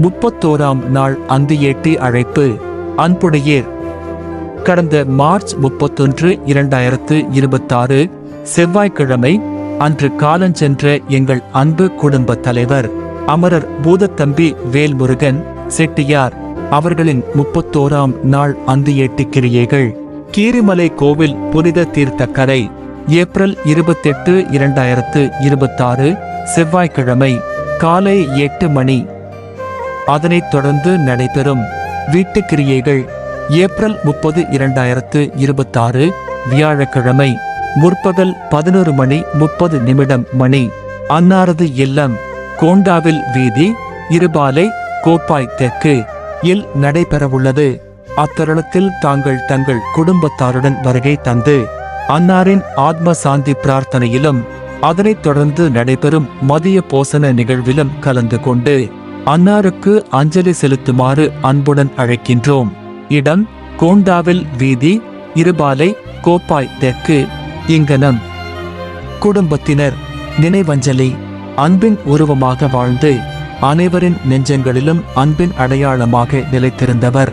31ஆம் நாள் அந்தியேட்டி அழைப்பு. அன்புடையீர், கடந்த மார்ச் 31, 2026 செவ்வாய்க்கிழமை அன்று காலஞ்சென்ற எங்கள் அன்பு குடும்ப தலைவர் அமரர் பூதத்தம்பி வேல்முருகன் செட்டியார் அவர்களின் 31ஆம் நாள் அந்தியேட்டி கிரியைகள். கீரிமலை கோவில் புனித தீர்த்தக்கரை, ஏப்ரல் 28, 2026 செவ்வாய்க்கிழமை காலை 8 மணி. அதனைத் தொடர்ந்து நடைபெறும் வீட்டுக் கிரியைகள் ஏப்ரல் 30, 2026 வியாழக்கிழமை முற்பகல் 11 மணி 30 நிமிடம் மணி. அன்னாரது இல்லம் கோண்டாவில் வீதி, இருபாலை, கோப்பாய் தெற்கு இல் நடைபெறவுள்ளது. அத்தருணத்தில் தாங்கள் தங்கள் குடும்பத்தாருடன் வருகை தந்து அன்னாரின் ஆத்ம சாந்தி பிரார்த்தனையிலும் அதனைத் தொடர்ந்து நடைபெறும் மதிய போசன நிகழ்விலும் கலந்து கொண்டு அன்னாருக்கு அஞ்சலி செலுத்துமாறு அன்புடன் அழைக்கின்றோம். இடம் கோண்டாவில் வீதி, இருபாலை, கோப்பாய் தெற்கு, இங்கனம். குடும்பத்தினர் நினைவஞ்சலி. அன்பின் உருவமாக வாழ்ந்து அனைவரின் நெஞ்சங்களிலும் அன்பின் அடையாளமாக நிலைத்திருந்தவர்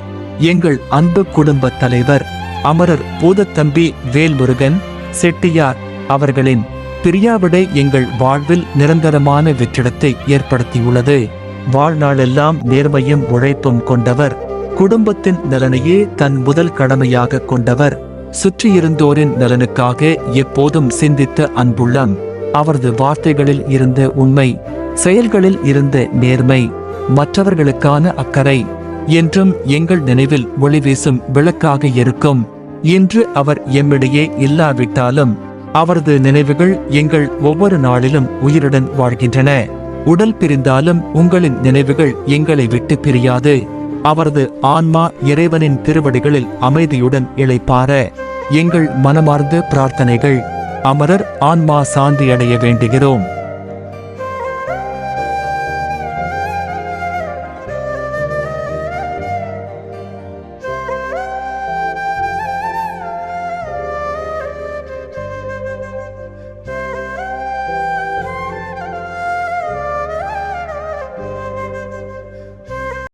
எங்கள் அன்பு குடும்ப தலைவர் அமரர் பூதத்தம்பி வேல்முருகன் செட்டியார் அவர்களின் பிரியாவிடை எங்கள் வாழ்வில் நிரந்தரமான வெற்றிடத்தை ஏற்படுத்தியுள்ளது. வாழ்நாளெல்லாம் நேர்மையும் உழைப்பும் கொண்டவர், குடும்பத்தின் நலனையே தன் முதல் கடமையாக கொண்டவர், சுற்றியிருந்தோரின் நலனுக்காக எப்போதும் சிந்தித்த அன்புள்ளம். அவரது வார்த்தைகளில் இருந்த உண்மை, செயல்களில் இருந்த நேர்மை, மற்றவர்களுக்கான அக்கறை என்றும் எங்கள் நினைவில் ஒளிவீசும் விளக்காக இருக்கும். இன்று அவர் எம்மிடையே இல்லாவிட்டாலும் அவரது நினைவுகள் எங்கள் ஒவ்வொரு நாளிலும் உயிருடன் வாழ்கின்றன. உடல் பிரிந்தாலும் உங்களின் நினைவுகள் எங்களை விட்டு பிரியாது. அவரது ஆன்மா இறைவனின் திருவடிகளில் அமைதியுடன் இளைப்பார எங்கள் மனமார்ந்த பிரார்த்தனைகள். அமரர் ஆன்மா சாந்தியடைய வேண்டுகிறோம்.